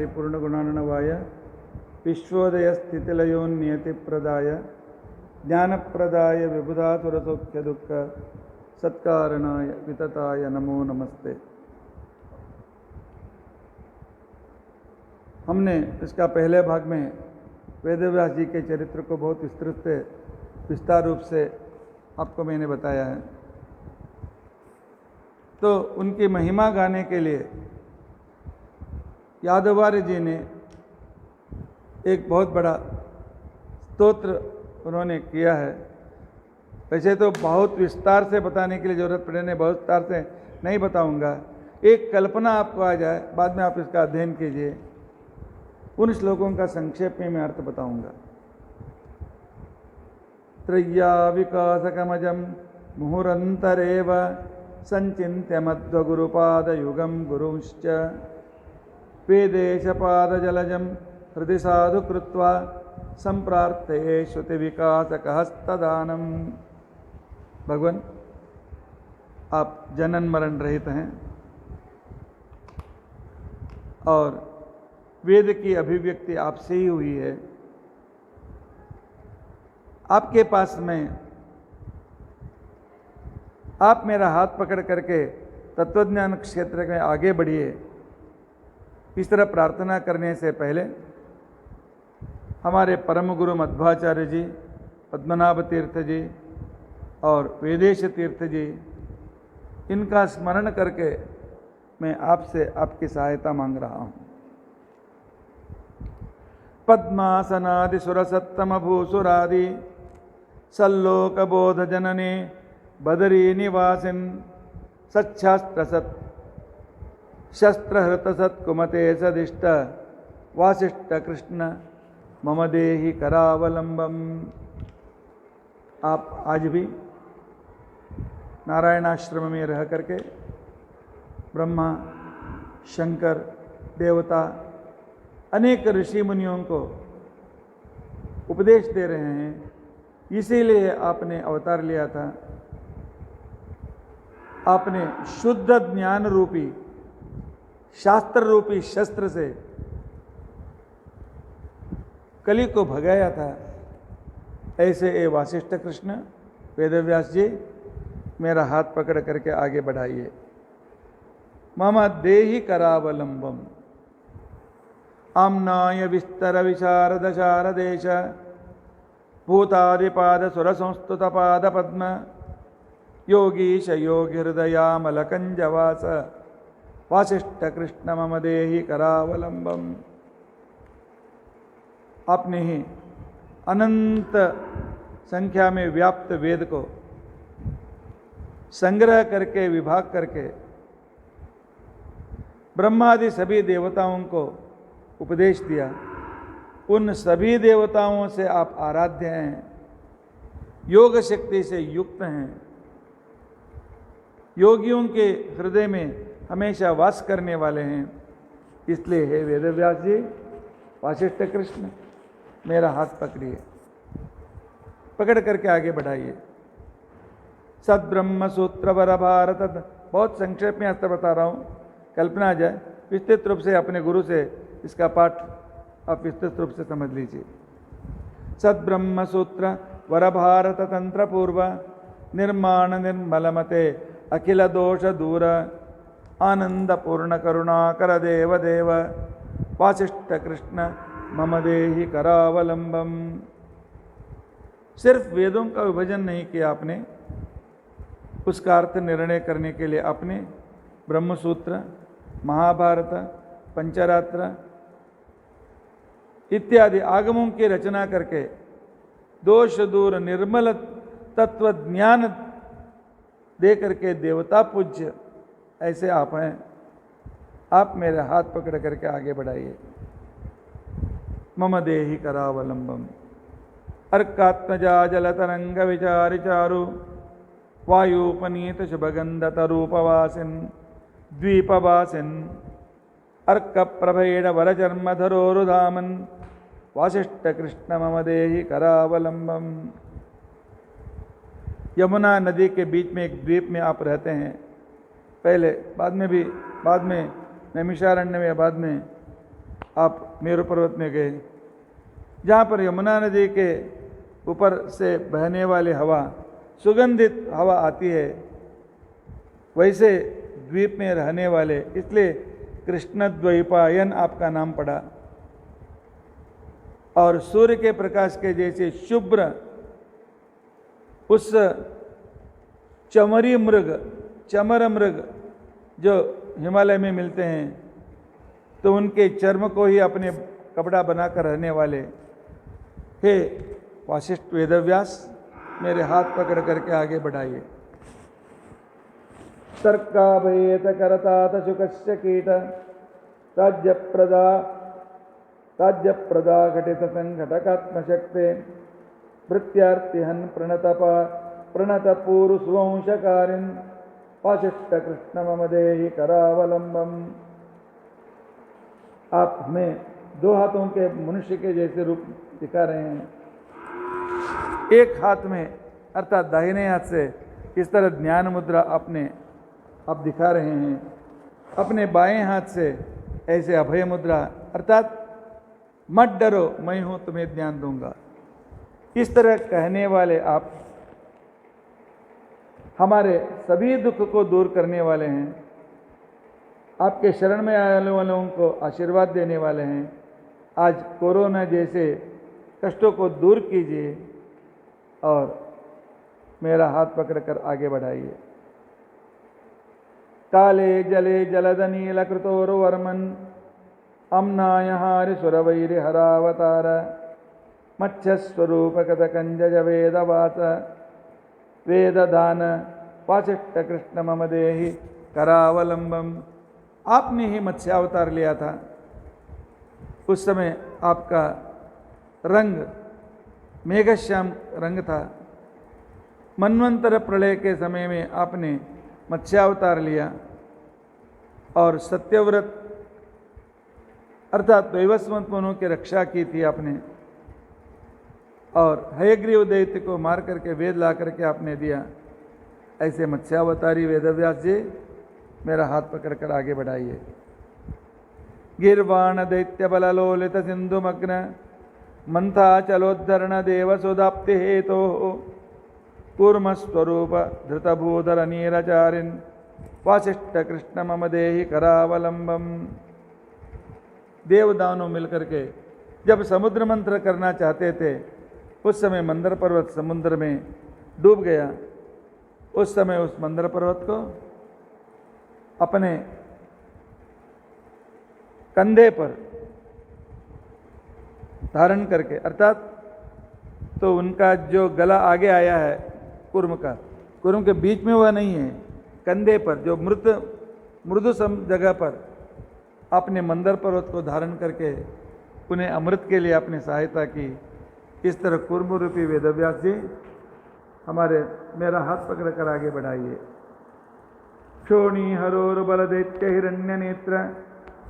परिपूर्णगुणार्णवाय विश्वोदयस्थितिलयोन्नियतिप्रदाय ज्ञानप्रदाय विबुधासुरसौख्यदुःख सत्कारणाय वितताय नमो नमस्ते। हमने इसका पहले भाग में वेदव्यास जी के चरित्र को बहुत विस्तृत से विस्तार रूप से आपको मैंने बताया है। तो उनकी महिमा गाने के लिए यादवार्य जी ने एक बहुत बड़ा स्तोत्र उन्होंने किया है। वैसे तो बहुत विस्तार से बताने के लिए ज़रूरत पड़े, बहुत विस्तार से नहीं बताऊंगा। एक कल्पना आपको आ जाए, बाद में आप इसका अध्ययन कीजिए। उन श्लोकों का संक्षेप में मैं अर्थ बताऊंगा। त्रय्या विकासकमजं मुहुरन्तरेव संचिन्त्य मध्वगुरुपादयुगं गुरुंश्च वेदेशपादजलजं हृदि साधु कृत्वा संप्रार्थये श्रुतिविकासकहस्तदानम्। भगवान, आप जनन मरण रहित हैं और वेद की अभिव्यक्ति आपसे ही हुई है। आपके पास में आप मेरा हाथ पकड़ करके तत्वज्ञान क्षेत्र में आगे बढ़िए, इस तरह प्रार्थना करने से पहले हमारे परम गुरु मध्वाचार्य जी, पद्मनाभ तीर्थ जी और वेदेश तीर्थ जी, इनका स्मरण करके मैं आपसे आपकी सहायता मांग रहा हूँ। पद्मासनादि सुरसत्तम भूसुरादि सल्लोक बोध जननी बदरी निवासिन सच्छास्त्र सत् शस्त्रहृत सत्कुमते सदिष्ट वासिष्ठ कृष्ण मम देहि करावलंबम। आप आज भी नारायणाश्रम में रह करके ब्रह्मा, शंकर, देवता, अनेक ऋषि मुनियों को उपदेश दे रहे हैं। इसीलिए आपने अवतार लिया था। आपने शुद्ध ज्ञान रूपी शास्त्र रूपी शस्त्र से कली को भगाया था। ऐसे ए वासिष्ठ कृष्ण वेदव्यास जी, मेरा हाथ पकड़ करके आगे बढ़ाइए। मम देहि करावलंबम आम्नाय विस्तर विशारद शारदेश भूतादिपाद सुरसंस्तुत पाद पद्म योगीश योगी हृदयामलकंजवास वासिष्ठ कृष्ण मम देहि करावलंबम। आपने ही अनंत संख्या में व्याप्त वेद को संग्रह करके विभाग करके ब्रह्मादि सभी देवताओं को उपदेश दिया। उन सभी देवताओं से आप आराध्य हैं, योग शक्ति से युक्त हैं, योगियों के हृदय में हमेशा वास करने वाले हैं। इसलिए हे वेदव्यास जी, वासिष्ठ कृष्ण, मेरा हाथ पकड़िए, पकड़ करके आगे बढ़ाइए। सद्ब्रह्म सूत्र वर भारत, बहुत संक्षेप में अस्त्र बता रहा हूँ, कल्पना जाए। विस्तृत रूप से अपने गुरु से इसका पाठ आप विस्तृत रूप से समझ लीजिए। सद्ब्रह्म सूत्र वर भारत तंत्र पूर्व निर्माण निर्मलमते अखिल दोष दूर आनंद पूर्ण करुणाकर देव देव वासिष्ठ कृष्ण मम देहि करावलंबम। सिर्फ वेदों का विभजन नहीं किया आपने, उसका अर्थ निर्णय करने के लिए आपने ब्रह्मसूत्र, महाभारत, पंचरात्र इत्यादि आगमों की रचना करके दोष दूर निर्मल तत्व ज्ञान दे करके देवता पूज्य ऐसे आप हैं। आप मेरे हाथ पकड़ करके आगे बढ़ाइए। मम देहि करावलंबम अर्कात्मजा जलतरंग विचारि चारु वायुपनीत शुभगंध तरूपवासिन द्वीपवासिन अर्क प्रभेण वरचर्मधरोरुधामन वासिष्ठ कृष्ण मम देहि करावलंबम। यमुना नदी के बीच में एक द्वीप में आप रहते हैं। पहले बाद में नैमिषारण्य में बाद में आप मेरु पर्वत में गए, जहाँ पर यमुना नदी के ऊपर से बहने वाली हवा, सुगंधित हवा आती है, वैसे द्वीप में रहने वाले, इसलिए कृष्ण द्वैपायन आपका नाम पड़ा। और सूर्य के प्रकाश के जैसे शुभ्र उस चमर मृग जो हिमालय में मिलते हैं, तो उनके चर्म को ही अपने कपड़ा बनाकर रहने वाले हे वासिष्ठ वेदव्यास, मेरे हाथ पकड़ करके आगे बढ़ाइए। तर्काभयेत करतात शुकस्य कीट राज्यप्रदा घटित संघटकात्मशक्ते भृत्यार्तिहन् प्रणतपूरुस्वंशकारिन् वासिष्ठ कृष्ण मम देहि करावलंबम। आप हमें दो हाथों के मनुष्य के जैसे रूप दिखा रहे हैं। एक हाथ में अर्थात दाहिने हाथ से इस तरह ज्ञान मुद्रा आप दिखा रहे हैं, अपने बाएं हाथ से ऐसे अभय मुद्रा अर्थात मत डरो मैं हूं तुम्हें ज्ञान दूंगा, इस तरह कहने वाले आप हमारे सभी दुख को दूर करने वाले हैं। आपके शरण में आने वालों को आशीर्वाद देने वाले हैं। आज कोरोना जैसे कष्टों को दूर कीजिए और मेरा हाथ पकड़कर आगे बढ़ाइए। काले जले जलद नील कृतोर्वर्मन् अम्नाय हारिसुरवैरि हरावतार मत्स्यस्वरूप कथकंजज वेदवाच वेददान वासिष्ठ कृष्ण मम देहि करावलंबम। आपने ही मत्स्यावतार लिया था। उस समय आपका रंग मेघश्याम रंग था। मनवंतर प्रलय के समय में आपने मत्स्यावतार लिया और सत्यव्रत अर्थात दैवस्वंत मनु की रक्षा की थी आपने, और हयग्रीव दैत्य को मार करके वेद ला करके आपने दिया। ऐसे मत्स्यावतारी वेदव्यास जी, मेरा हाथ पकड़कर आगे बढ़ाइए। गिर्वाण दैत्य बललोलित सिंधुमग्न मंथा चलोद्धरण देवसुदाप्ति हेतो कूर्मस्वरूप धृतभूधर नीरचारिन् वासिष्ठ कृष्ण मम देहि करावलंबम। देवदानों मिलकर के जब समुद्र मंथन करना चाहते थे, उस समय मंदर पर्वत समुद्र में डूब गया। उस समय उस मंदर पर्वत को अपने कंधे पर धारण करके, अर्थात तो उनका जो गला आगे आया है कुर्म का, कुर्म के बीच में वह नहीं है, कंधे पर जो मृदु सम जगह पर अपने मंदर पर्वत को धारण करके उन्हें अमृत के लिए अपनी सहायता की। इस तरह कुर्म रूपी वेदव्यास जी मेरा हाथ पकड़ कर आगे बढ़ाइए। क्षोणी हरोर्बल दैत्य हिरण्य नेत्र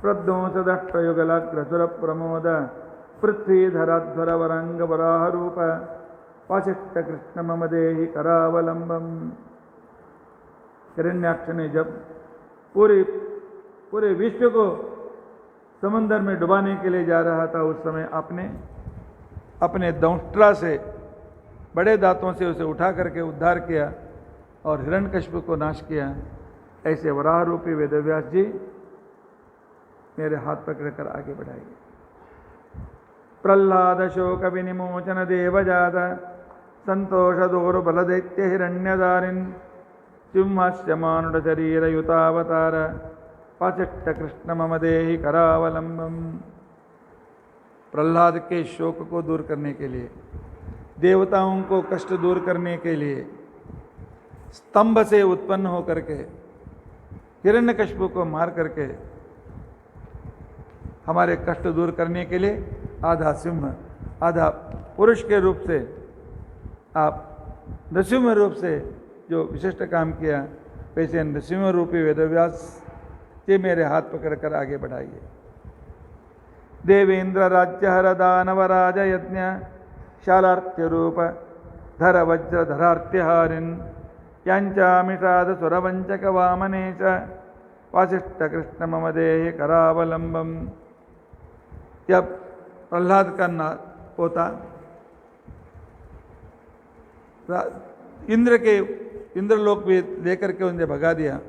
प्रध्वंस दष्ट युगलाग्रसुर प्रमोद पृथ्वीधराध्वर वरांग वराह रूप वासिष्ठ कृष्ण मम देहि करावलंबम। हिरण्याक्ष ने जब पूरे विश्व को समंदर में डुबाने के लिए जा रहा था, उस समय आपने अपने दंष्ट्रा से, बड़े दांतों से उसे उठा करके उद्धार किया और हिरण्यकशिपु को नाश किया। ऐसे वराह रूपी वेदव्यास जी, मेरे हाथ पकड़कर आगे बढ़ाइए। प्रह्लाद शोक विनिमोचन देवजात संतोष दोर्बल दैत्य हिरण्यदारिन् सिंहास्य मानुष शरीर युतावतार वासिष्ठ कृष्ण मम देहि करावलंबम। प्रह्लाद के शोक को दूर करने के लिए, देवताओं को कष्ट दूर करने के लिए, स्तंभ से उत्पन्न होकर के हिरण्यकशिपु को मार करके हमारे कष्ट दूर करने के लिए आधा सिंह आधा पुरुष के रूप से आप नृसिंह रूप से जो विशिष्ट काम किया, वैसे नृसिंह रूपी वेदव्यास जी, मेरे हाथ पकड़कर आगे बढ़ाइए। देवेंद्र राज्य हर दानव राज यज्ञ शालार्थ्य रूप धर वज्र धरार्थ्यहारिन् यांचामिषाद सुरवंचक वामनेश वासिष्ठ कृष्ण मम देहि करावलंबम। जब प्रहलाद का पोता इंद्रलोक भी लेकर के उन्हें भगा दिया,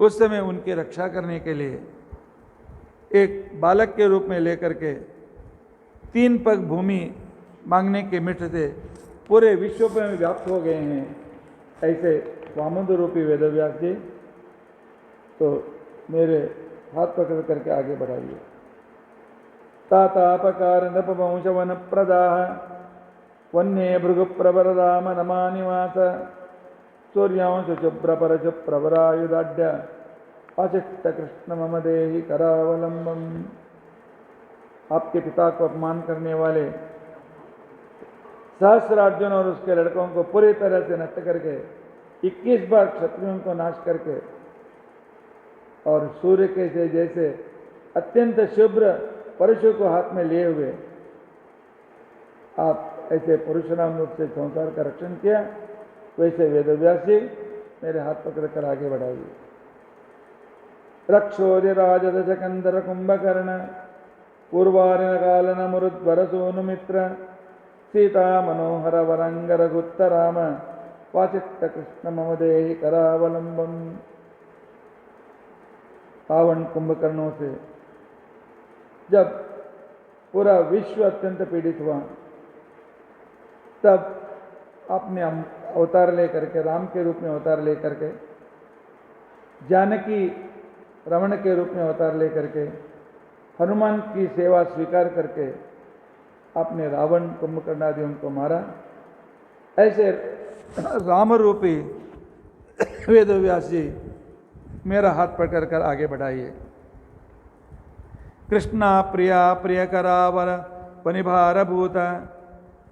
उस समय उनकी रक्षा करने के लिए एक बालक के रूप में लेकर के 3 पग भूमि मांगने के मिट से पूरे विश्व में व्याप्त हो गए हैं। ऐसे स्वामंद रूपी वेदव्यास जी, तो मेरे हाथ पकड़ करके आगे बढ़ाइए। तातापकार नृपवंश वन प्रदाह वन्ये भृगु प्रवर राम नमा निवास सूर्यांश शुभ्र पर शुभ्रवरायुधाढ्य अशिष्ट कृष्ण मम देहि करावलंबम। आपके पिता को अपमान करने वाले सहस्रार्जुन और उसके लड़कों को पूरी तरह से नष्ट करके 21 बार क्षत्रियों को नाश करके और सूर्य के से जैसे अत्यंत शुभ्र परशु को हाथ में लिए हुए आप ऐसे परशुराम रूप से संसार का रक्षण किया, वैसे वेदव्यास जी मेरे हाथ पकड़कर आगे बढ़ाइए। रक्षोर्य राजदश कंदर कुंभकर्ण पूर्वारिण कालन मुरुद्वर सोनुमित्र सीता मनोहर वरंगर गुत्तराम वाचिष्ट कृष्ण मम देहि करावलंबम। पावन कुंभकर्णों से जब पूरा विश्व अत्यंत पीड़ित हुआ, तब अपने अवतार लेकर के, राम के रूप में अवतार लेकर के, जानकी रमण के रूप में अवतार लेकर के, हनुमान की सेवा स्वीकार करके आपने रावण कुंभकर्ण आदि उनको मारा। ऐसे राम रूपी वेदव्यास जी मेरा हाथ पकड़ कर आगे बढ़ाइए। कृष्णा प्रिया प्रियकरावर वनिभारभूत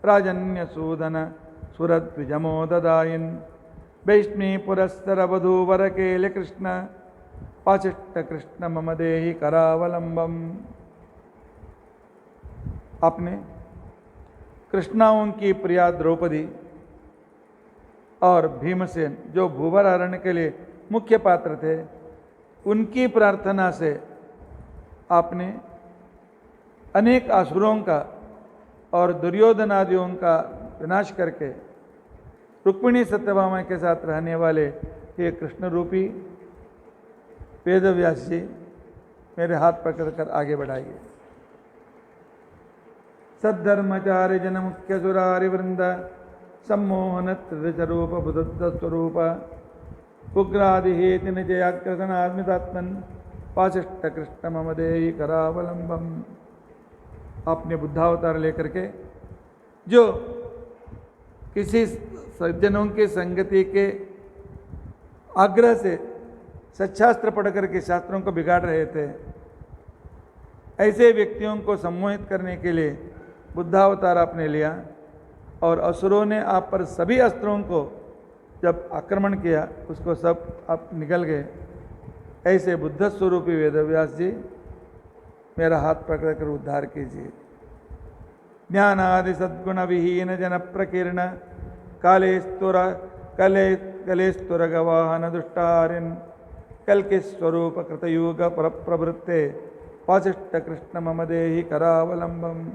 राजन्य सूदन सुरद्विजमोददायिन् वैष्णी पुरस्तर वधूवर केल कृष्ण पाचिष्ट कृष्ण मम देहि करावलंबम। आपने कृष्णाओं की प्रिया द्रौपदी और भीमसेन, जो भूवर हरण के लिए मुख्य पात्र थे, उनकी प्रार्थना से आपने अनेक असुरों का और दुर्योधन आदियों का विनाश करके रुक्मिणी सत्यभामा के साथ रहने वाले ये कृष्ण रूपी वेदव्यास जी मेरे हाथ पकड़कर आगे बढ़ाइए। सद्धर्मचार्य जन मुख्य सुरारि वृंद सम्मोहन त्रिदशरूप बुद्ध स्वरूप उग्रादिहेति निजयाग्रसनात्मितात्मन पाशिष्ट कृष्ण मम देहि करावलंबम। आपने बुद्धावतार लेकर के जो किसी सज्जनों की संगति के आग्रह से सच्छास्त्र पढ़ करके शास्त्रों को बिगाड़ रहे थे, ऐसे व्यक्तियों को सम्मोहित करने के लिए बुद्धावतार आपने लिया और असुरों ने आप पर सभी अस्त्रों को जब आक्रमण किया, उसको सब आप निकल गए। ऐसे बुद्ध स्वरूपी वेदव्यास जी मेरा हाथ पकड़कर उद्धार कीजिए। ज्ञानादि सद्गुण विहीन जन प्रकीर्ण कलेस्तुर गवाहन दुष्टारिन कल के स्वरूप कृतयुग पर प्रवृत्ते पाशिष्ट कृष्ण मम देहि करावलंबम।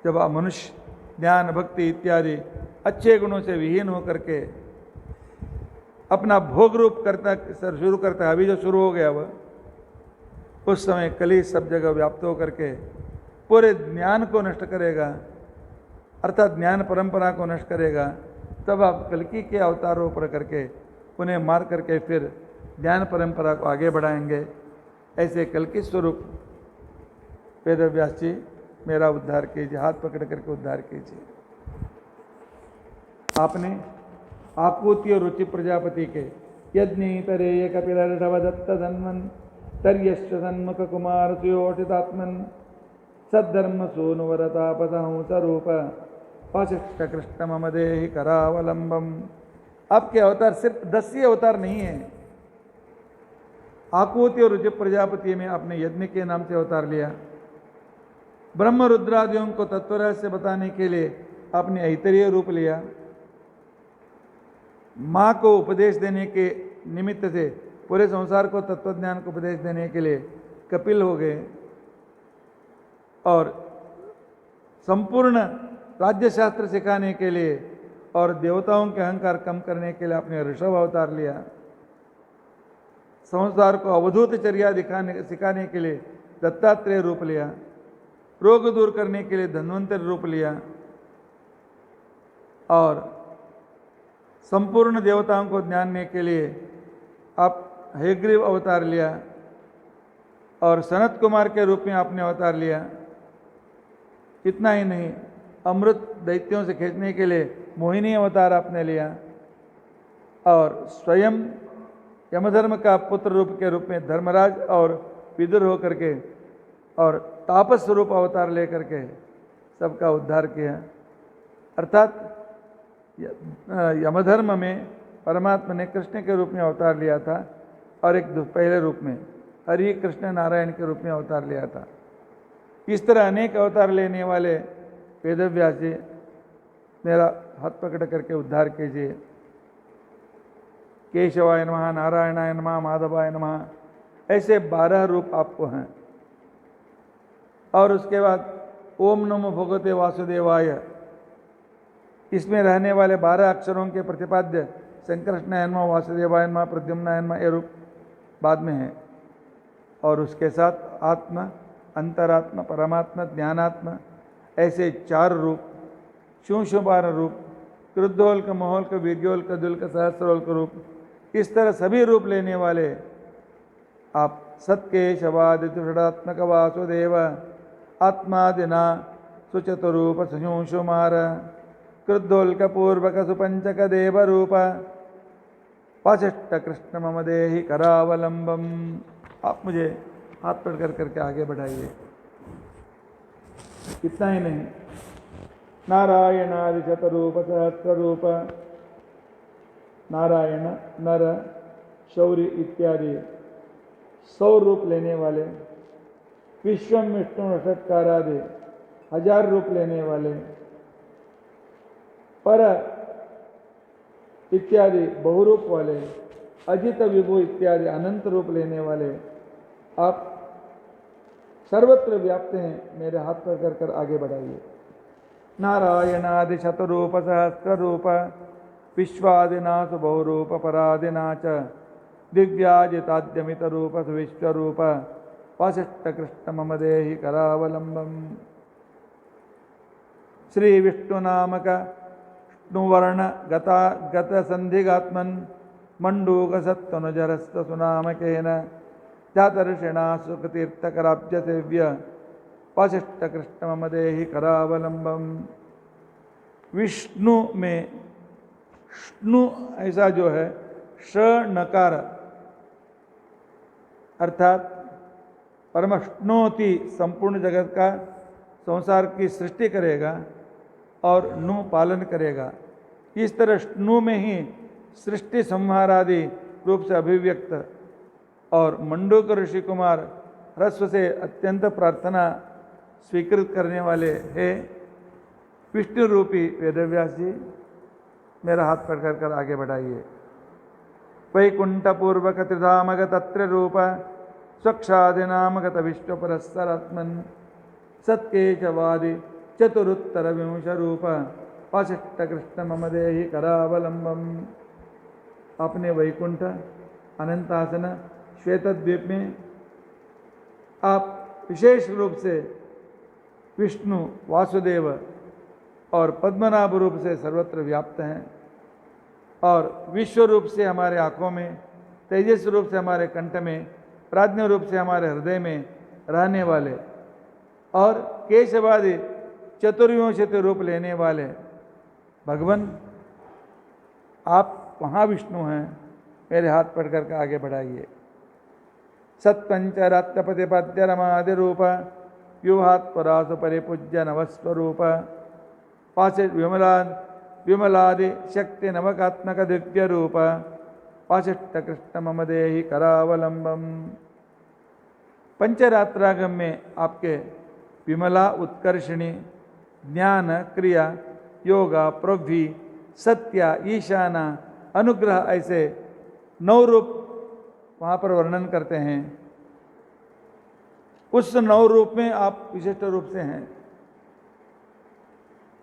जब आप मनुष्य ज्ञान भक्ति इत्यादि अच्छे गुणों से विहीन होकर के अपना भोग रूप करता शुरू करता है, अभी जो शुरू हो गया वह, उस समय कली सब जगह व्याप्त होकर के पूरे ज्ञान को नष्ट करेगा, अर्थात ज्ञान परंपरा को नष्ट करेगा। तब आप कल्कि के अवतारों पर करके उन्हें मार करके फिर ज्ञान परंपरा को आगे बढ़ाएंगे। ऐसे कल्कि स्वरूप वेदव्यास जी मेरा उद्धार कीजिए, हाथ पकड़ करके उद्धार कीजिए। आपने आपूति और रुचि प्रजापति के यज्ञ तरेय कपिलर्षभ दत्त धन्वन तर्यश्च सन्मुख कुमार सुयोषितात्मन सद्धर्म सोनुवरतापसहंस रूप पाशिष्ट कृष्ण मम देहि करावलंबम। आपके अवतार सिर्फ 10 ही अवतार नहीं है। आकुति और रुचि प्रजापति में आपने यज्ञ के नाम से अवतार लिया। ब्रह्म रुद्रादियों को तत्व रहस्य बताने के लिए आपने ऐतरेय रूप लिया। माँ को उपदेश देने के निमित्त से पूरे संसार को तत्वज्ञान को उपदेश देने के लिए कपिल हो गए। और संपूर्ण राज्य शास्त्र सिखाने के लिए और देवताओं के अहंकार कम करने के लिए आपने ऋषभ अवतार लिया। संसार को अवधूत चर्या सिखाने के लिए दत्तात्रेय रूप लिया। रोग दूर करने के लिए धन्वंतरि रूप लिया और संपूर्ण देवताओं को जानने के लिए आप हयग्रीव अवतार लिया और सनत कुमार के रूप में आपने अवतार लिया। इतना ही नहीं, अमृत दैत्यों से खींचने के लिए मोहिनी अवतार आपने लिया और स्वयं यमधर्म का पुत्र रूप के रूप में धर्मराज और विदुर होकर के और तापस स्वरूप अवतार लेकर के सबका उद्धार किया। अर्थात यमधर्म में परमात्मा ने कृष्ण के रूप में अवतार लिया था और एक पहले रूप में हरि कृष्ण नारायण के रूप में अवतार लिया था। इस तरह अनेक अवतार लेने वाले वेदव्यास जी, मेरा हाथ पकड़ करके उद्धार कीजिए। केशवाय नमः, नारायणाय नमः, माधवाय नमः, ऐसे 12 रूप आपको हैं। और उसके बाद ओम नमो भगवते वासुदेवाय, इसमें रहने वाले 12 अक्षरों के प्रतिपाद्य संकृष्णाय नमः, वासुदेवाय नमः, प्रद्युम्नाय नमः, ये रूप बाद में है। और उसके साथ आत्मा, अंतरात्मा, परमात्मा, ज्ञानात्मा, ऐसे 4 रूप, शुंशुबार रूप, क्रुद्धोल्क, मोहोल्क, वीर्योल्क, दुल्क, सहस्रोल्क रूप, इस तरह सभी रूप लेने वाले आप सत्केशवादिषडात्मक वासुदेव आत्मादिना सुचतुरूप सुशुंशुमार क्रुद्धोल्क पूर्वक सुपंचक देव रूप वासिष्ठ कृष्ण मम देहि करावलंबम। आप मुझे हाथ पकड़ करके आगे बढ़ाइए। इतना ही नहीं, नारायणादि शतरूप सहस्ररूप, नारायण, नर, शौर्य इत्यादि 100 रूप लेने वाले, विश्वम विष्णु षट्कारादि 1000 रूप लेने वाले, पर इत्यादि बहुरूप वाले, अजित विभु इत्यादि अनंत रूप लेने वाले आप सर्वत्र व्याप्त हैं। मेरे हाथ पर कर आगे बढ़ाइए। नारायणादि शतरूप सहस्र रूप, विश्वादिना बहुरूप परादिना च दिव्याजिताद्यमित रूप विश्वरूप वासिष्ठ कृष्ण मम देहि करावलंबम। श्री विष्णु नामक विष्णुवर्ण गत संधिगात्मन मंडूक सत्तनुजरस्त सुनामकेन जातर्षिणा सुखतीर्थकराब्ज सेव्य वासिष्ठ कृष्ण मम देहि करावलंबम। विष्णु में श्नु ऐसा जो है श नकार, अर्थात परमष्णोति, संपूर्ण जगत का संसार की सृष्टि करेगा और नु पालन करेगा। इस तरह श्नु में ही सृष्टि संहारादि रूप से अभिव्यक्त और मंडूक ऋषि कुमार ह्रस्व से अत्यंत प्रार्थना स्वीकृत करने वाले हैं विष्णु रूपी वेदव्यास जी, मेरा हाथ पकड़ कर आगे बढ़ाइए। वैकुंठ पूर्वक त्रिधामगत तत्र रूप स्वक्षादिनामगत विश्व परस्सरात्मन सत्केशवादि चतुरुत्तर विंश रूप वासिष्ठ कृष्ण मम देहि करावलंबम। आपने वैकुंठ, अनंतासन, श्वेतद्वीप में आप विशेष रूप से विष्णु, वासुदेव और पद्मनाभ रूप से सर्वत्र व्याप्त हैं और विश्व रूप से हमारे आँखों में, तेजस रूप से हमारे कंठ में, प्राज्ञ रूप से हमारे हृदय में रहने वाले और केशवादि चतुर्विंशति रूप लेने वाले भगवान, आप वहाँ विष्णु हैं। मेरे हाथ पकड़ करके आगे बढ़ाइए। सत्पंचरात्रपतिपद्य रमादि रूप व्यूहात् परासु परिपूज्य नवस्वरूप पाशे विमलादि शक्ति नवकात्मक दिव्य रूप वासिष्ठ कृष्ण मम देहि करावलंबम। पंचरात्रागम में आपके विमला, उत्कर्षिणी, ज्ञान, क्रिया, योगा, प्रभि, सत्या, ईशाना, अनुग्रह, ऐसे 9 रूप वहाँ पर वर्णन करते हैं। उस 9 रूप में आप विशिष्ट रूप से हैं।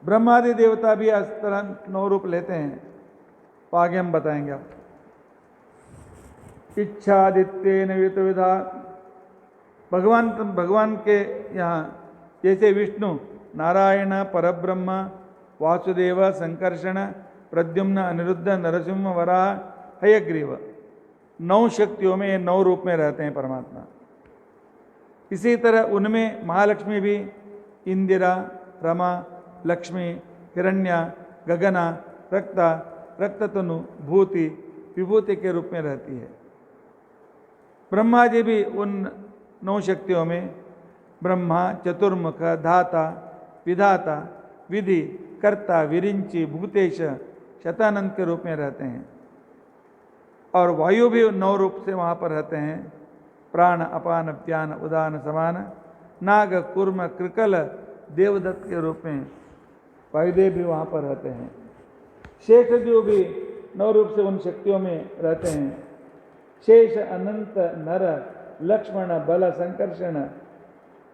ब्रह्मादि देवता भी इस तरह 9 रूप लेते हैं, तो आगे हम बताएंगे आप। इच्छादित्येन विविधा, भगवान के यहाँ जैसे विष्णु, नारायण, परब्रह्म, वासुदेव, संकर्षण, प्रद्युम्न, अनिरुद्ध, नरसिंह, वराह, हयग्रीव, 9 शक्तियों में ये 9 रूप में रहते हैं परमात्मा। इसी तरह उनमें महालक्ष्मी भी इंदिरा, रमा, लक्ष्मी, हिरण्या, गगना, रक्ता, रक्ततनु, भूति, विभूति के रूप में रहती है। ब्रह्मा जी भी उन 9 शक्तियों में ब्रह्मा, चतुर्मुख, धाता, विधाता, विधि, कर्ता, विरिंची, भूतेश, शतानंद के रूप में रहते हैं। और वायु भी 9 रूप से वहाँ पर रहते हैं, प्राण, अपान, व्यान, उदान, समान, नाग, कूर्म, कृकल, देवदत्त के रूप में वायुदेव भी वहाँ पर रहते हैं। शेषदेव भी 9 रूप से उन शक्तियों में रहते हैं। शेष, अनंत, नर, लक्ष्मण, बल, संकर्षण,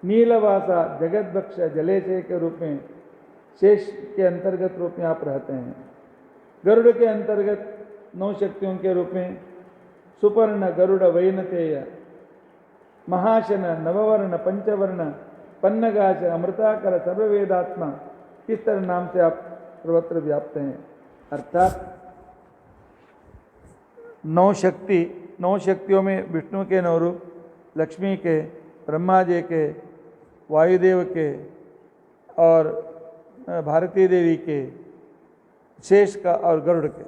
नीलवासा, जगतभक्ष, जलेशय के रूप में शेष के अंतर्गत रूप में आप रहते हैं। गरुड़ के अंतर्गत 9 शक्तियों के रूप में सुपर्ण, गरुड़, वैनतेय, महाशन, नववर्ण, पंचवर्ण, पन्नगाश, अमृताकर, सर्ववेदात्मा, इस तरह नाम से आप सर्वत्र व्याप्त हैं। अर्थात 9 शक्तियों में विष्णु के 9 रूप, लक्ष्मी के, ब्रह्मा जी के, वायुदेव के और भारती देवी के, शेष का और गरुड़ के,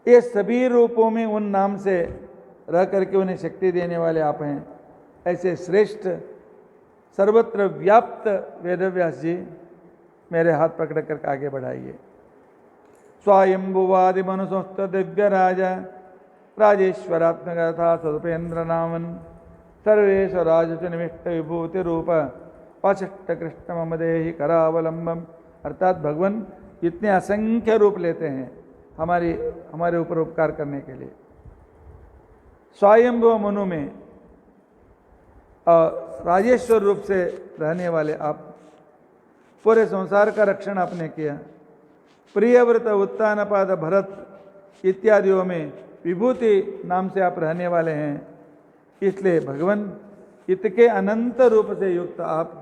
ये सभी रूपों में उन नाम से रह करके उन्हें शक्ति देने वाले आप हैं। ऐसे श्रेष्ठ सर्वत्र व्याप्त वेदव्यास जी मेरे हाथ पकड़ कर आगे बढ़ाइए। स्वायंभुवादि मनुसंस्थ दिव्य राजा राजेश्वरात्मक था सदुपेन्द्र नामन सर्वेश्वराज निविष्ट विभूति रूप पाचट्ट कृष्ण मम देहि करावलंबम। अर्थात भगवान इतने असंख्य रूप लेते हैं हमारे ऊपर उपकार करने के लिए। स्वयंभुव मनु में राजेश्वर रूप से रहने वाले आप, पूरे संसार का रक्षण आपने किया। प्रियव्रत, उत्तानपाद, भरत इत्यादियों में विभूति नाम से आप रहने वाले हैं। इसलिए भगवान इतके अनंत रूप से युक्त आप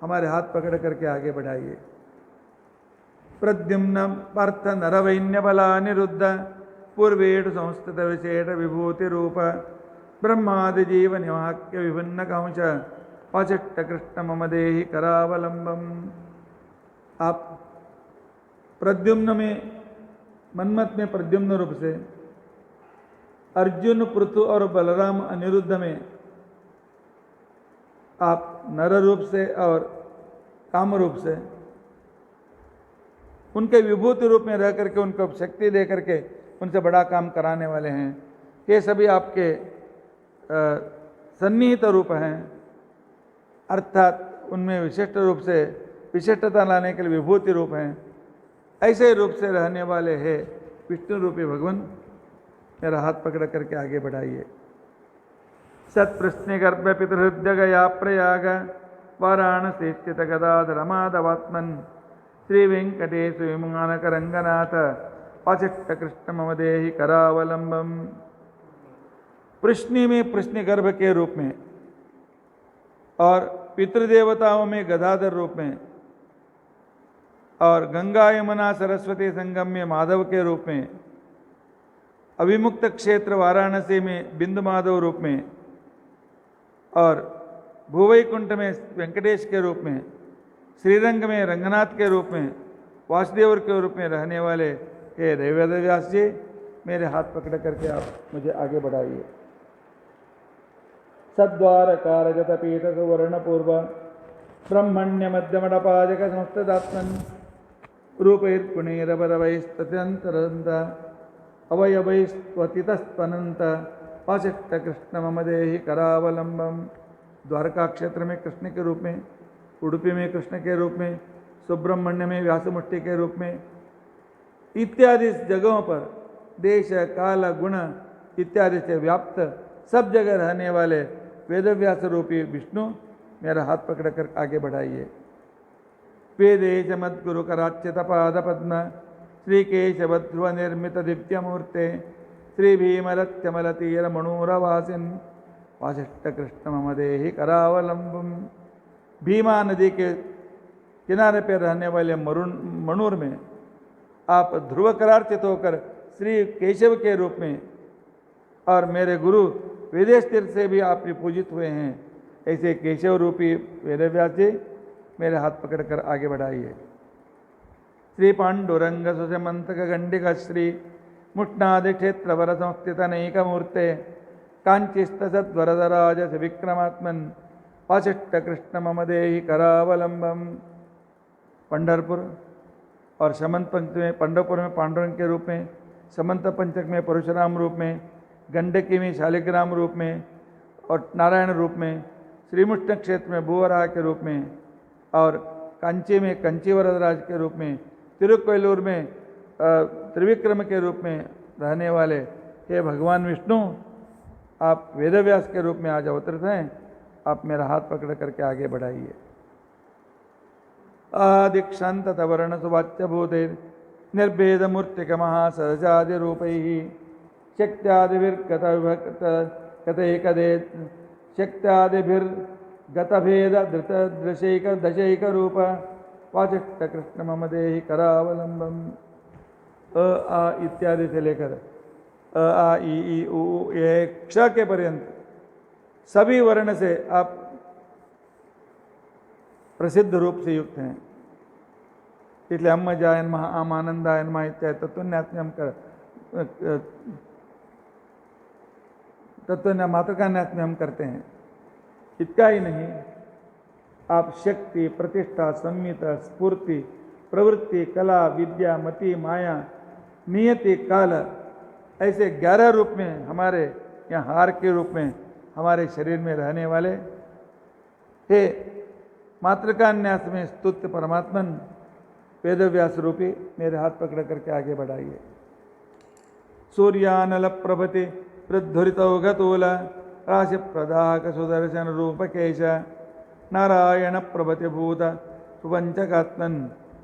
हमारे हाथ पकड़ करके आगे बढ़ाइए। प्रद्युम्न, पार्थ, नरवैन्य बला, निरुद्ध, पूर्वेट संस्थित विशेष विभूति रूप ब्रह्मादि जीव निवाक्य विभिन्न कांश पाचट्ट कृष्ण मम देहि करावलंबम। आप प्रद्युम्न में, मन्मथ में प्रद्युम्न रूप से, अर्जुन, पृथु और बलराम अनिरुद्ध में आप नर रूप से और काम रूप से उनके विभूति रूप में रह करके उनको शक्ति दे करके उनसे बड़ा काम कराने वाले हैं। ये सभी आपके सन्निहित रूप हैं, अर्थात उनमें विशिष्ट रूप से विशिष्टता लाने के लिए विभूति रूप हैं। ऐसे रूप से रहने वाले हैं विष्णु रूपी भगवान, मेरा हाथ पकड़ करके आगे बढ़ाइए। सत्प्रश्न गर्भ पितृहृदया प्रयाग वाराणसी स्थित गदाधर माधवात्मन श्री वेंकटेश विमानक रंगनाथ पाचट्ट कृष्ण मम देहि करावलंबम। प्रश्नि में प्रश्न गर्भ के रूप में और पितृदेवताओं में गदाधर रूप में और गंगा यमुना सरस्वती संगम में माधव के रूप में, अभिमुक्त क्षेत्र वाराणसी में बिंदु माधव रूप में और भूवैकुंठ में वेंकटेश के रूप में, श्रीरंग में रंगनाथ के रूप में, वासुदेव के रूप में रहने वाले हे वेदव्यास जी, मेरे हाथ पकड़ करके आप मुझे आगे बढ़ाइए। सद्वार कारगत पीठ सुवर्ण पूर्व ब्रह्मण्य मध्यमडपाजक संस्थात्मन रूपैर्गुणैरवरवैस्तत्यन्तरन्त अवयवैस्त्वतितस्त्वनन्त पाचट्ट कृष्ण मम देहि करावलंबम। द्वारका क्षेत्र में कृष्ण के रूप में, उडुपी में कृष्ण के रूप में, सुब्रह्मण्य में व्यासमुष्टि के रूप में, इत्यादि जगहों पर देश काल गुण इत्यादि से व्याप्त सब जगह रहने वाले वेदव्यास रूपी विष्णु मेरा हाथ पकड़कर आगे बढ़ाइए। वेदेश मद्गुरु कराच्युत पाद पद्म श्री केशव ध्रुव निर्मित दिव्य मूर्ते श्री भीमलत्यमल तीर मणूरवासिन वासिष्ठ कृष्ण मम देहि करावलंबम। भीमा नदी के किनारे पर रहने वाले मणूर में आप ध्रुव करार्चित होकर श्री केशव के रूप में और मेरे गुरु वेदेश तीर्थ से भी आप पूजित हुए हैं, ऐसे केशव रूपी वेदव्यास जी मेरे हाथ पकड़कर आगे बढ़ाइए। श्री पांडुरंग सुषमंतक गंडिक श्री मुष्णादि क्षेत्र वर संस्थित नैक मूर्ते कांचिस्त सद्वरदराज विक्रमात्मन वासिष्ठ कृष्ण मम देहि करावलंबम। पंढरपुर और समंत पंचक में, पंढरपुर में पांडुरंग के रूप में, समंत पंचक में परशुराम रूप में, गंडकी में शालिग्राम रूप में और नारायण रूप में, श्रीमुष्ण क्षेत्र में भूवराह के रूप में और कांची में कंची वरदराज के रूप में, तिरुक्कोयलूर में त्रिविक्रम के रूप में रहने वाले हे भगवान विष्णु, आप वेदव्यास के रूप में आज अवतरित हैं। आप मेरा हाथ पकड़ करके आगे बढ़ाइए। आदिक्षांत वर्ण सुवाच्य भूते निर्भेद मूर्तिक महासहजादि रूपैः शक्त्यादिभिर्गत विभक्त कथैकदे शक्त्यादिभिर्गतभेद धृत दृशैक दशैक रूप वासिष्ठ कृष्ण मम देहि करावलंबम। अ आ इत्यादि से लेकर अ आ ई उ ये क्ष के पर्यंत सभी वर्ण से आप प्रसिद्ध रूप से युक्त हैं। इसलिए अम्म जायन महा आम आनंदायन महा इत्यादि तत्व मात्र का न्यास में हम करते हैं। इतना ही नहीं, आप शक्ति, प्रतिष्ठा, संमित, स्फूर्ति, प्रवृत्ति, कला, विद्या, मति, माया, नियति, काल, ऐसे 11 रूप में हमारे या हार के रूप में हमारे शरीर में रहने वाले हे मातृकान्यास में स्तुत्य परमात्मन वेदव्यास रूपी मेरे हाथ पकड़ करके आगे बढ़ाइए। सूर्यानल प्रभति प्रद्धुरितौघतूल राशि प्रदाहक सुदर्शन रूप केश नारायण प्रभति भूत सुपंचकात्मन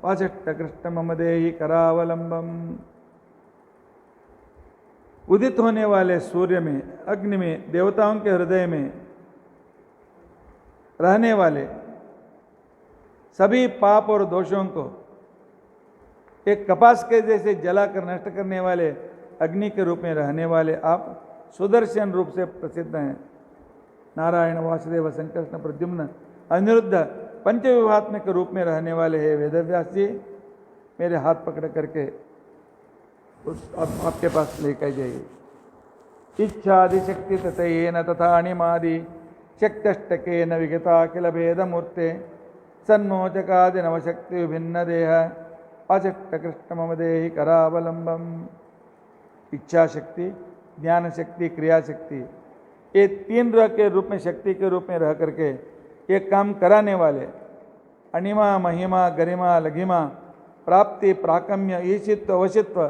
वासिष्ठ कृष्ण मम देहि करावलंबम। उदित होने वाले सूर्य में, अग्नि में, देवताओं के हृदय में रहने वाले सभी पाप और दोषों को एक कपास के जैसे जलाकर नष्ट करने वाले अग्नि के रूप में रहने वाले आप सुदर्शन रूप से प्रसिद्ध हैं। नारायण, वासुदेव, संकृष्ण, प्रद्युम्न, अनिरुद्ध पंचविवात्मक रूप में रहने वाले हैं वेदव्यास जी, मेरे हाथ पकड़ करके आपके पास लेकर जाइए। इच्छादि शक्ति तथयेन तथा अणिमादि शक्त्यष्टकेन विगता किल भेद मूर्ते सन्मोचकादि नवशक्ति विभिन्न देह वासिष्ठ कृष्ण मम देहि करावलंबम। इच्छा शक्ति, ज्ञान शक्ति, क्रिया शक्ति, ये 3 रह के रूप में, शक्ति के रूप में रह करके ये काम कराने वाले अणिमा, महिमा, गरिमा, लघिमा, प्राप्ति, प्राकम्य, ईशित्व, वशित्व,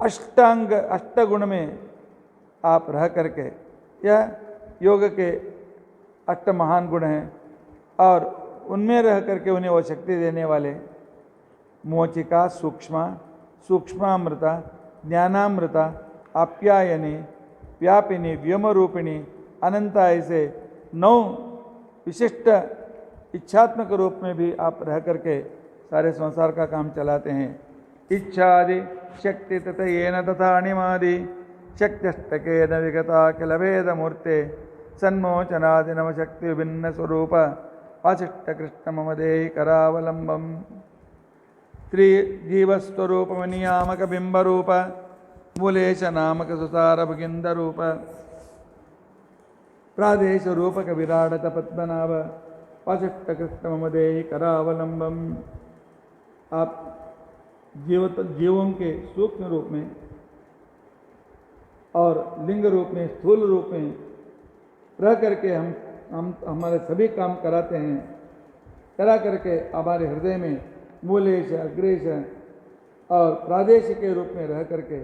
अष्टांग, अष्टगुण में आप रह करके, यह योग के 8 महान गुण हैं और उनमें रह करके उन्हें वो शक्ति देने वाले मोचिका, सूक्ष्मा, सूक्ष्मामृता, ज्ञानामृता, आप्यायनी, व्यापिनी, व्योमरूपिणी, अनंता, ऐसे 9 विशिष्ट इच्छात्मक रूप में भी आप रह करके सारे संसार का काम चलाते हैं। इच्छादि शक्ति तथा येन तथा अणिमादि शक्त्यष्टकेन विगता किल भेद मूर्ते सन्मोचनादि नवशक्ति विभिन्न स्वरूप वासिष्ठ कृष्ण मम देहि करावलंबम। त्रिजीवस्वरूप नियामक बिंबरूप मूलेश नामक सुसार भगिंद रूप प्रादेश रूपक विराट पद्मनाभ वासिष्ठ कृष्ण मम देहि करावलंबम। आप जीवों के सूक्ष्म रूप में और लिंग रूप में, स्थूल रूप में रह करके हम हमारे सभी काम कराते हैं। करा करके हमारे हृदय में मूलेश, अग्रेश और प्रादेश के रूप में रह करके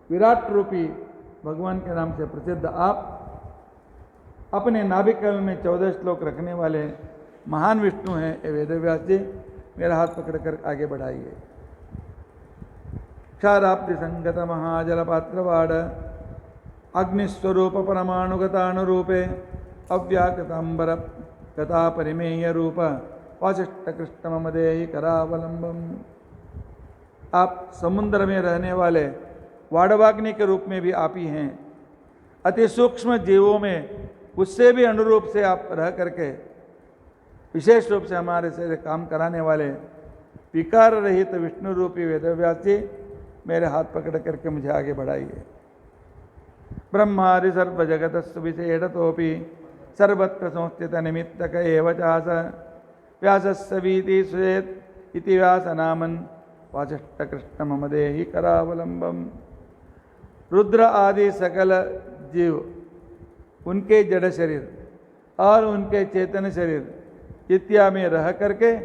विराट रूपी भगवान के नाम से प्रसिद्ध आप अपने नाभिक कमल में 14 श्लोक रखने वाले महान विष्णु हैं ये वेदव्यास जी, मेरा हाथ पकड़कर आगे बढ़ाइए। क्षाराप्ति संगत महाजल पात्रवाड़ अग्निस्वरूप परमाणुगतानुरूपे अव्याकृतांबर कथा परिमेय रूप वासिष्ठ कृष्ण मम देहि करावलंबम। आप समुद्र में रहने वाले वाड़वाग्नि के रूप में भी आप ही हैं। अति सूक्ष्म जीवों में उससे भी अनुरूप से आप रह करके विशेष रूप से हमारे से काम कराने वाले विकार रहित विष्णु रूपी वेदव्यास जी, मेरे हाथ पकड़ करके मुझे आगे बढ़ाइए। ब्रह्मादि सर्व जगतस्सु विशेषतोपि सर्वत्र संस्थित निमित्तक एव चास व्यासस्य वीति स्वेत् इति व्यासनामन् वासिष्ठ कृष्ण मम देहि करावलंबम। रुद्र आदि सकल जीव उनके जड़ शरीर और उनके चेतन शरीर इत्या में रह करके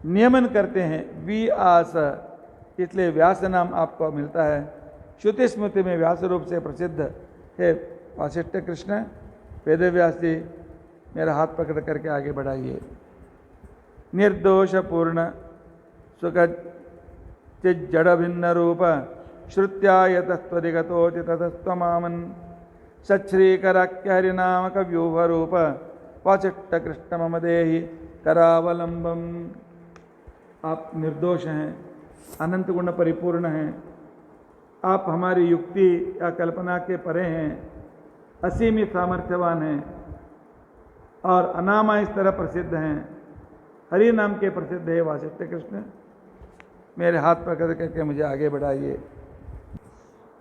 नियमन करते हैं व्यास, इसलिए व्यास नाम आपको मिलता है। श्रुति स्मृति में व्यास रूप से प्रसिद्ध है वासिष्ठ कृष्ण वेदव्यास जी, मेरा हाथ पकड़ करके आगे बढ़ाइए। निर्दोष पूर्ण सुख चिज्जड़ भिन्न रूप श्रुत्यायतस्त्वधिगतोचितस्तमामन् सच्छ्रीकराख्य हरिनामक व्यूह रूप वासिष्ठ कृष्ण मम देहि करावलंबम। आप निर्दोष हैं, अनंत गुण परिपूर्ण हैं, आप हमारी युक्ति या कल्पना के परे हैं, असीमित सामर्थ्यवान हैं और अनामा इस तरह प्रसिद्ध हैं। हरि नाम के प्रसिद्ध है वासिष्ठ कृष्ण, मेरे हाथ पकड़ करके मुझे आगे बढ़ाइए।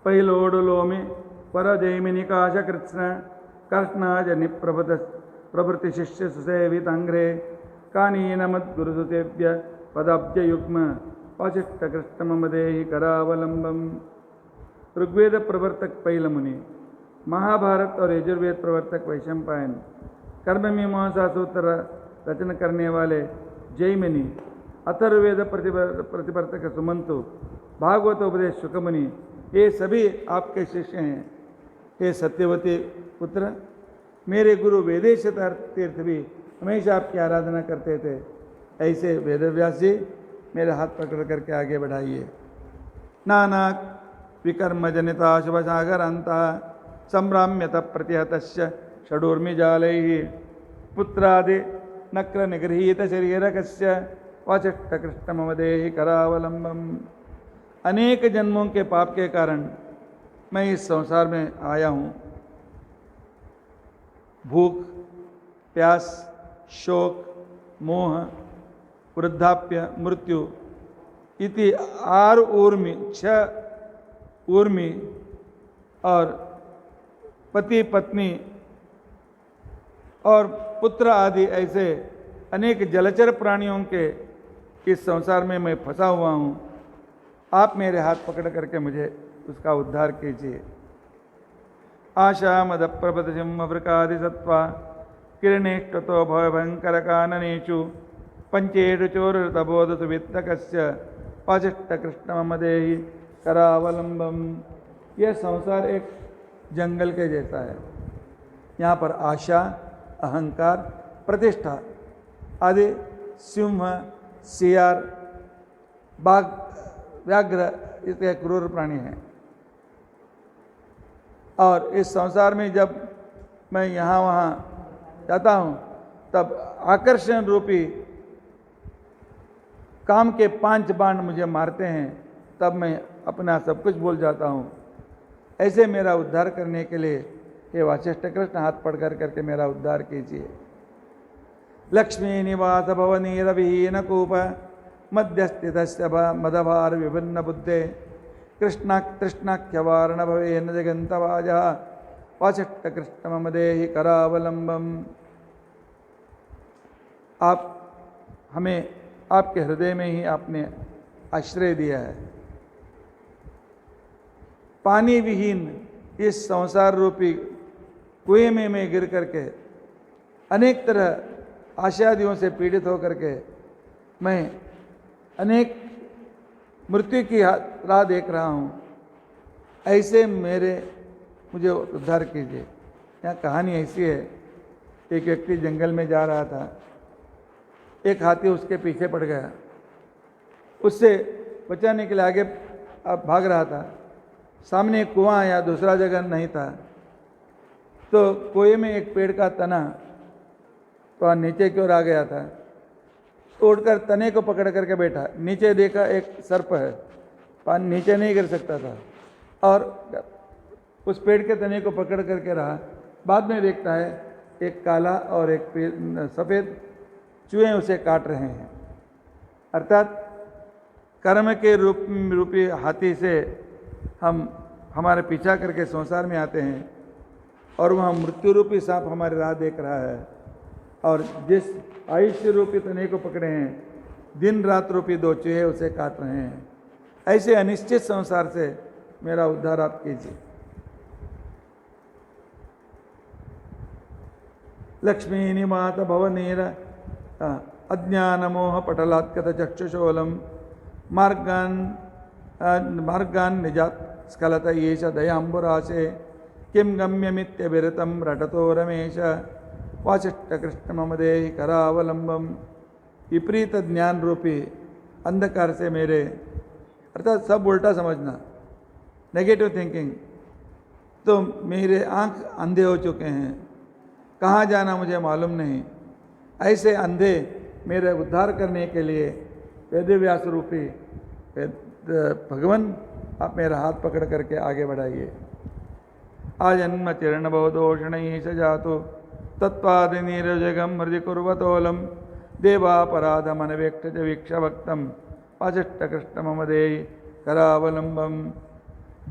पहिलोडुलो में पर जैमिनिकाश कृष्ण कर्ष्णाज प्रभृति शिष्य सुसेवित अंग्रे कानीन मद्गुरुसुतेभ्य पदाब्ज युग्म वासिष्ठ कृष्ण मम देहि करावलंबम। ऋग्वेद प्रवर्तक पैल मुनि, महाभारत और यजुर्वेद प्रवर्तक वैशंपायन, कर्म मीमांसा सूत्र रचना करने वाले जैमिनी, अथर्ववेद प्रतिवर्तक सुमंतु, भागवत उपदेश शुकमुनि, ये सभी आपके शिष्य हैं। हे सत्यवती पुत्र, मेरे गुरु वेदेश तीर्थ भी हमेशा आपकी आराधना करते थे। ऐसे वेदव्यास जी, मेरे हाथ पकड़ करके आगे बढ़ाइए। नाना विकर्म जनिता शुभ सागर अंता संभ्राम्यत प्रतिहतस्य षडूर्मिजालैः पुत्रादि नक्र निगृहीत शरीरकस्य वासिष्ठ कृष्ण मम देहि करावलंबम। अनेक जन्मों के पाप के कारण मैं इस संसार में आया हूँ। भूख, प्यास, शोक, मोह, वृद्धाप्य, मृत्यु इति 6 ऊर्मि, 6 ऊर्मि और पति पत्नी और पुत्र आदि ऐसे अनेक जलचर प्राणियों के इस संसार में मैं फंसा हुआ हूँ। आप मेरे हाथ पकड़ करके मुझे उसका उद्धार कीजिए। आशा मद प्रभत सिंहवृकादि सत्वा किरणेष्टतो भयभयंकर काननेषु पंचेषु चोरतबोध सुवित्तकस्य वासिष्ठ कृष्ण मम देहि करावलंबम। यह संसार एक जंगल के जैसा है। यहाँ पर आशा, अहंकार, प्रतिष्ठा आदि सिंह, सियार, बाघ, व्याघ्र इसके क्रूर प्राणी हैं। और इस संसार में जब मैं यहाँ वहाँ जाता हूँ तब आकर्षण रूपी काम के 5 बाण मुझे मारते हैं, तब मैं अपना सब कुछ भूल जाता हूँ। ऐसे मेरा उद्धार करने के लिए हे वासिष्ठ कृष्ण हाथ पकड़ करके मेरा उद्धार कीजिए। लक्ष्मी निवास भवनी रविहीन कूप मध्यस्थितस्य मदभार विभिन्न बुद्धे कृष्णाख्यवारण भवेन जगन्तवाजा वासिष्ठ कृष्ण मम देहि करावलंबम। आप हमें आपके हृदय में ही आपने आश्रय दिया है। पानी विहीन इस संसार रूपी कुएं में मैं गिर करके अनेक तरह आशादियों से पीड़ित होकर के मैं अनेक मृत्यु की राह देख रहा हूँ। ऐसे मुझे उद्धार कीजिए। यहाँ कहानी ऐसी है, एक व्यक्ति जंगल में जा रहा था, एक हाथी उसके पीछे पड़ गया, उससे बचाने के लिए आगे भाग रहा था। सामने एक कुआं या दूसरा जगह नहीं था, तो कुएं में एक पेड़ का तना तो नीचे की ओर आ गया था, उड़कर तने को पकड़ करके बैठा। नीचे देखा एक सर्प है, पानी नीचे नहीं गिर सकता था, और उस पेड़ के तने को पकड़ करके रहा। बाद में देखता है एक काला और एक सफ़ेद चूहे उसे काट रहे हैं। अर्थात कर्म के रूपी हाथी से हम हमारे पीछा करके संसार में आते हैं, और वहाँ मृत्यु रूपी सांप हमारी राह देख रहा है, और जिस आयुष्य रूपी तने को पकड़े हैं, दिन रात रूपी दो चूहे उसे काट रहे हैं। ऐसे अनिश्चित संसार से मेरा उद्धार आप कीजिए। लक्ष्मी निमात भवनीर अज्ञानमोह पटलात्कत चक्षुषोलम मार्गान् निजात स्खलत येष दयाम्बुराशे किं गम्यमित्यविरतं रटतो रमेश वासिष्ठकृष्ण मम देहि करावलंबम। विपरीत ज्ञान रूपी अंधकार से मेरे, अर्थात सब उल्टा समझना, नेगेटिव थिंकिंग, तो मेरे आंख अंधे हो चुके हैं, कहाँ जाना मुझे मालूम नहीं। ऐसे अंधे मेरे उद्धार करने के लिए वेदव्यास रूपी भगवान आप मेरा हाथ पकड़ करके आगे बढ़ाइए। आजन्म चरण बहुदोषण स जातो तत्वादि नीरजगम हृदय कुर्वतोलम देवापराधमनवेक्त वीक्ष भक्तम वासिष्ठ कृष्ण मम देहि करावलंबम।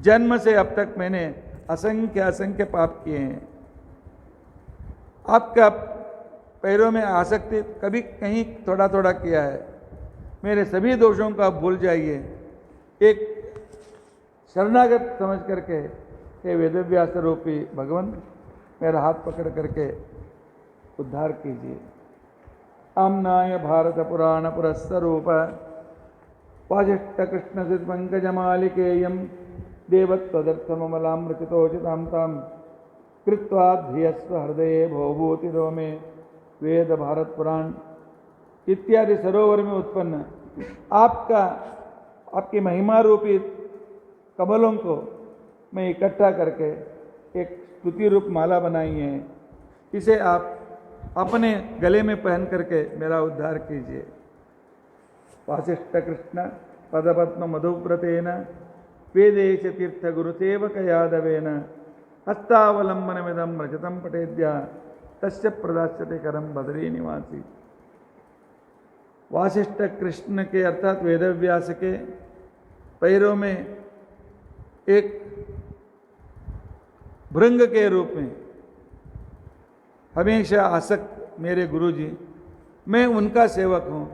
जन्म से अब तक मैंने असंख्य असंख्य पाप किए हैं। आपका पैरों में आसक्ति कभी कहीं थोड़ा थोड़ा किया है, मेरे सभी दोषों को आप भूल जाइए। एक शरणागत समझ करके हे वेदव्यास रूपी भगवान मेरा हाथ पकड़ करके उद्धार कीजिए। आम्नाय भारत पुराण पुरस्वरूप वासिष्ठ कृष्ण सिद्ध पंकजमालिकेयम देवत्वदर्थमलामृचितोचितां तां कृत्वा धियस्व हृदये भवभूतिरो मे वेद भारत पुराण इत्यादि सरोवर में उत्पन्न आपकी महिमा रूपी कमलों को मैं इकट्ठा करके एक स्तुति रूप माला बनाई है। इसे आप अपने गले में पहन करके मेरा उद्धार कीजिए। वासिष्ठ कृष्ण पदपद्म मधुव्रतेन वेदेश तीर्थ गुरुसेवक यादवेन हस्तावलंबनमिदं रचितं पठेद्या तस्य प्रदास्यते करम बदरी निवासी। वासिष्ठ कृष्ण के अर्थात वेदव्यास के पैरों में एक भृंग के रूप में हमेशा आसक्त मेरे गुरुजी, मैं उनका सेवक हूँ।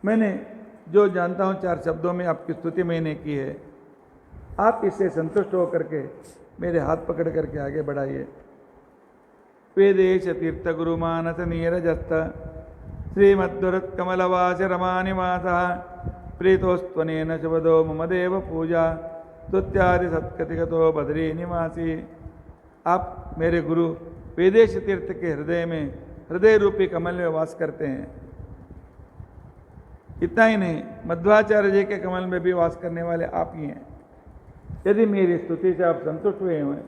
मैंने जो जानता हूँ चार शब्दों में आपकी स्तुति मैंने की है, आप इससे संतुष्ट होकर के मेरे हाथ पकड़ करके आगे बढ़ाइए। वेदेश तीर्थ गुरु मानस नीरजस्थ श्रीमद्वरत कमलवास रमानिवासः प्रीतोस्त्वनेन शुभदो मम देव पूजा स्तुत्यादि सत्कथिगतो बद्री निवासी। आप मेरे गुरु वेदेश तीर्थ के हृदय में हृदय रूपी कमल में वास करते हैं। इतना ही नहीं, मध्वाचार्य जी के कमल में भी वास करने वाले आप ही हैं। यदि मेरी स्तुति से आप संतुष्ट हुए हैं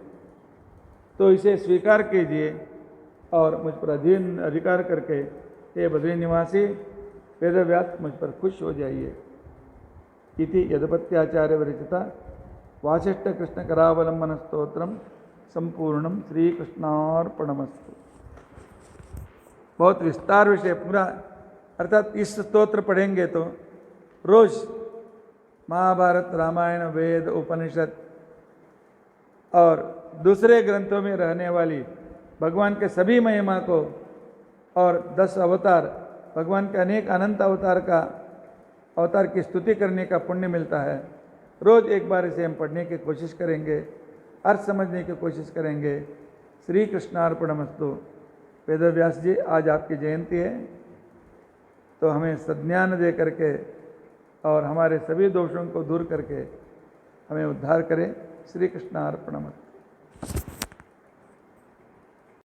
तो इसे स्वीकार कीजिए और मुझ पर अधिकार करके हे बद्री निवासी वेदव्यास मुझ पर खुश हो जाइए। इति यदपत्याचार्य विरचिता वासिष्ठ कृष्ण करावलंबन स्तोत्रम संपूर्णम श्री कृष्णार्पणमस्तु। बहुत विस्तार विषय पूरा, अर्थात इस स्तोत्र पढ़ेंगे तो रोज महाभारत रामायण वेद उपनिषद और दूसरे ग्रंथों में रहने वाली भगवान के सभी महिमा को और 10 अवतार भगवान के अनेक अनंत अवतार की स्तुति करने का पुण्य मिलता है। रोज एक बार इसे हम पढ़ने की कोशिश करेंगे, अर्थ समझने की कोशिश करेंगे। श्री कृष्णार्पणमस्तु। वेदव्यास जी, आज आपकी जयंती है, तो हमें सद्ज्ञान दे करके और हमारे सभी दोषों को दूर करके हमें उद्धार करें। श्री कृष्णार्पणमस्तु।